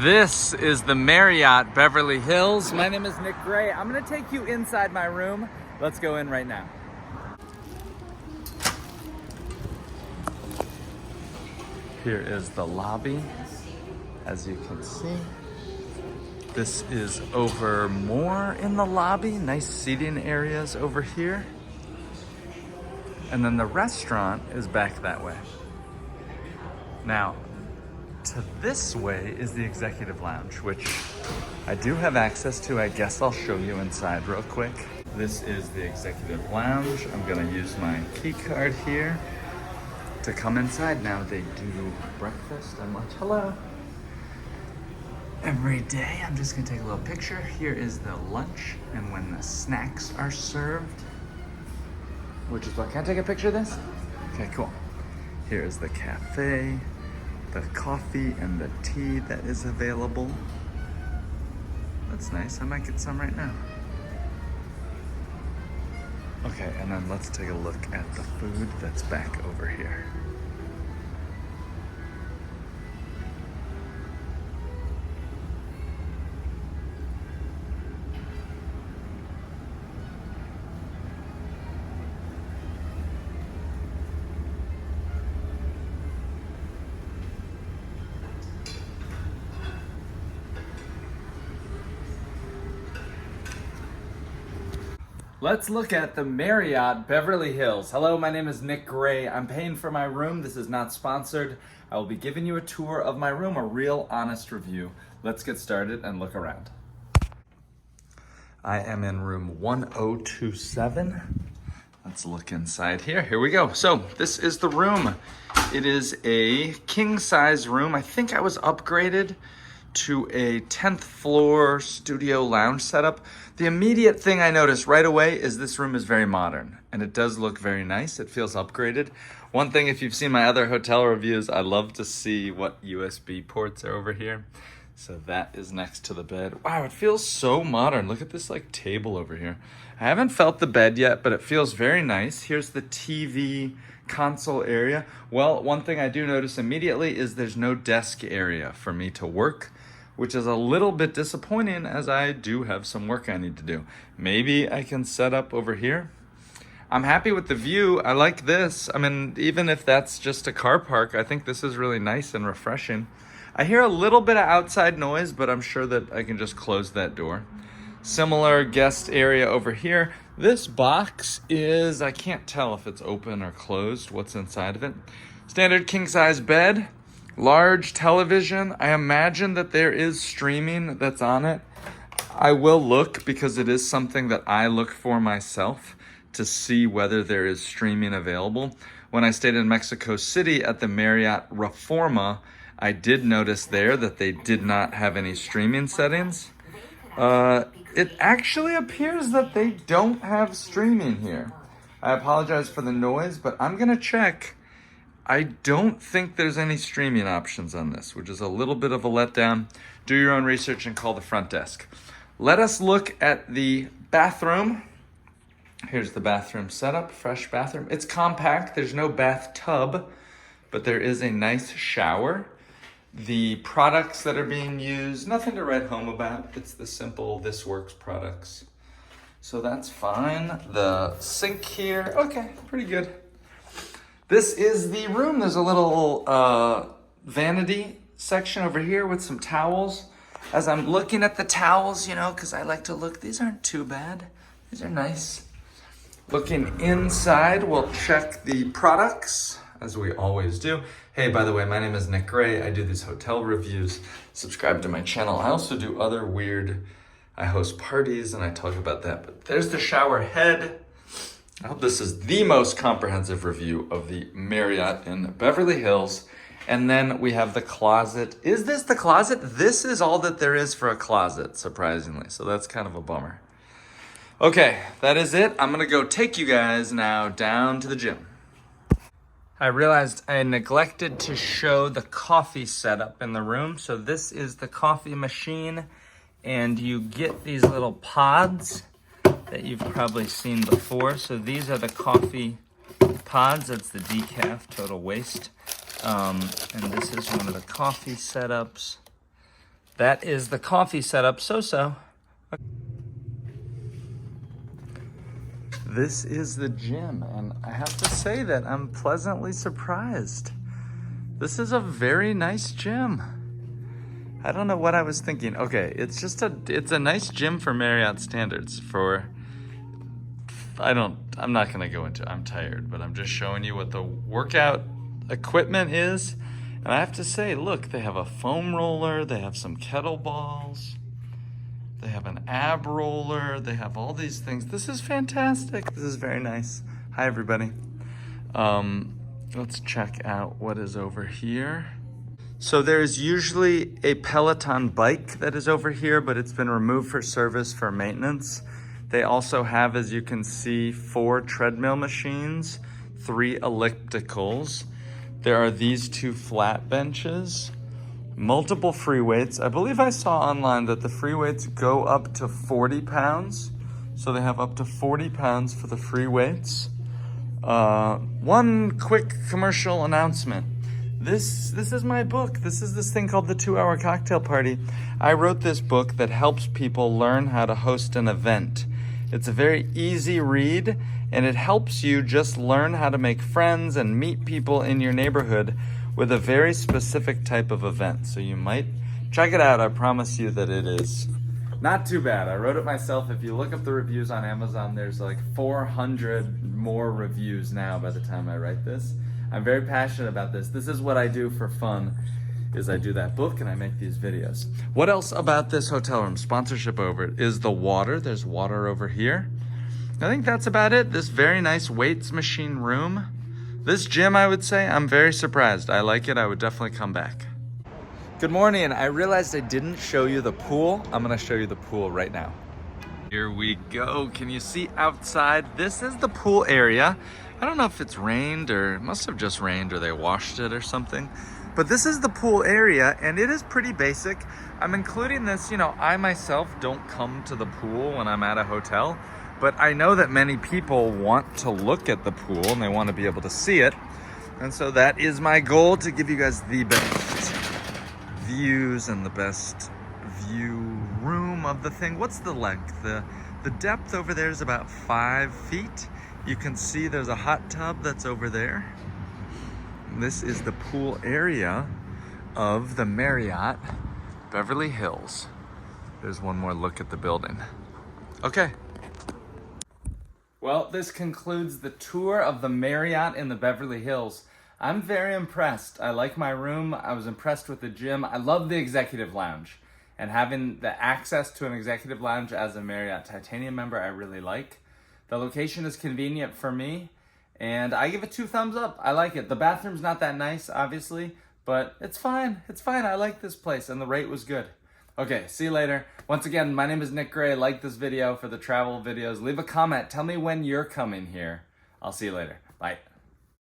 This is the Marriott Beverly Hills. My name is Nick Gray. I'm gonna take you inside my room. Let's go in right now. Here is the lobby, as you can see. This is over more in the lobby. Nice seating areas over here. And then the restaurant is back that way. Now, to this way is the executive lounge, which I do have access to. I guess I'll show you inside real quick. This is the executive lounge. I'm gonna use my key card here to come inside. Now they do breakfast and lunch. Hello. Every day, I'm just gonna take a little picture. Here is the lunch and when the snacks are served, which is what, can I take a picture of this? Okay, cool. Here is the cafe, the coffee and the tea that is available. That's nice, I might get some right now. Okay, and then let's take a look at the food that's back over here. Let's look at the Marriott Beverly Hills. Hello, my name is Nick Gray. I'm paying for my room. This is not sponsored. I will be giving you a tour of my room, a real honest review. Let's get started and look around. I am in room 1027. Let's look inside here. Here we go. So this is the room. It is a king size room. I think I was upgraded to a 10th floor studio lounge setup. The immediate thing I noticed right away is this room is very modern and it does look very nice. It feels upgraded. One thing, if you've seen my other hotel reviews, I love to see what USB ports are over here. So that is next to the bed. Wow, it feels so modern. Look at this like table over here. I haven't felt the bed yet, but it feels very nice. Here's the TV console area. Well, one thing I do notice immediately is there's no desk area for me to work, which is a little bit disappointing as I do have some work I need to do. Maybe I can set up over here. I'm happy with the view. I like this. I mean, even if that's just a car park, I think this is really nice and refreshing. I hear a little bit of outside noise, but I'm sure that I can just close that door. Similar guest area over here. This box is, I can't tell if it's open or closed, what's inside of it. Standard king size bed. Large television. I imagine that there is streaming that's on it. I will look because it is something that I look for myself to see whether there is streaming available. When I stayed in Mexico City at the Marriott Reforma, I did notice there that they did not have any streaming settings. It actually appears that they don't have streaming here. I apologize for the noise, but I'm gonna check. I don't think there's any streaming options on this, which is a little bit of a letdown. Do your own research and call the front desk. Let us look at the bathroom. Here's the bathroom setup, fresh bathroom. It's compact, there's no bathtub, but there is a nice shower. The products that are being used, nothing to write home about. It's the simple This Works products. So that's fine. The sink here, okay, pretty good. This is the room. There's a little vanity section over here with some towels. As I'm looking at the towels, you know, because I like to look, these aren't too bad. These are nice. Looking inside, we'll check the products, as we always do. Hey, by the way, my name is Nick Gray. I do these hotel reviews. Subscribe to my channel. I also do other weird, I host parties and I talk about that. But there's the shower head. I hope this is the most comprehensive review of the Marriott in Beverly Hills. And then we have the closet. Is this the closet? This is all that there is for a closet, surprisingly. So that's kind of a bummer. Okay, that is it. I'm gonna go take you guys now down to the gym. I realized I neglected to show the coffee setup in the room. So this is the coffee machine and you get these little pods that you've probably seen before. So these are the coffee pods. That's the decaf, total waste. And this is one of the coffee setups. that is the coffee setup, so-so. This is the gym, and I have to say that I'm pleasantly surprised. This is a very nice gym. I don't know what I was thinking. Okay, it's a nice gym for Marriott standards. I'm not gonna go into, I'm tired, but I'm just showing you what the workout equipment is. And I have to say, look, they have a foam roller, they have some kettlebells, they have an ab roller, they have all these things. This is fantastic. This is very nice. Hi, everybody. Let's check out what is over here. So there's usually a Peloton bike that is over here, but it's been removed for service for maintenance. They also have, as you can see, 4 treadmill machines, 3 ellipticals. There are these 2 flat benches, multiple free weights. I believe I saw online that the free weights go up to 40 pounds. So they have up to 40 pounds for the free weights. One quick commercial announcement. This is my book. This is this thing called the 2-Hour Cocktail Party. I wrote this book that helps people learn how to host an event. It's a very easy read, and it helps you just learn how to make friends and meet people in your neighborhood with a very specific type of event. So you might check it out. I promise you that it is not too bad. I wrote it myself. If you look up the reviews on Amazon, there's like 400 more reviews now by the time I write this. I'm very passionate about this. This is what I do for fun, is I do that book and I make these videos. What else about this hotel room? Sponsorship over it is the water. There's water over here. I think that's about it. This very nice weights machine room. This gym, I would say, I'm very surprised. I like it. I would definitely come back. Good morning. I realized I didn't show you the pool. I'm gonna show you the pool right now. Here we go. Can you see outside? This is the pool area. I don't know if it's rained or it must have just rained or they washed it or something. But this is the pool area and it is pretty basic. I'm including this, you know, I myself don't come to the pool when I'm at a hotel, but I know that many people want to look at the pool and they want to be able to see it. And so that is my goal, to give you guys the best views and the best view room of the thing. What's the length? The depth over there is about 5 feet. You can see there's a hot tub that's over there. This is the pool area of the Marriott Beverly Hills. There's one more look at the building. Okay. Well, this concludes the tour of the Marriott in the Beverly Hills. I'm very impressed. I like my room. I was impressed with the gym. I love the executive lounge. And having the access to an executive lounge as a Marriott Titanium member, I really like. The location is convenient for me, and I give it 2 thumbs up. I like it. The bathroom's not that nice, obviously, but it's fine. It's fine. I like this place, and the rate was good. Okay, see you later. Once again, my name is Nick Gray. Like this video for the travel videos. Leave a comment. Tell me when you're coming here. I'll see you later. Bye.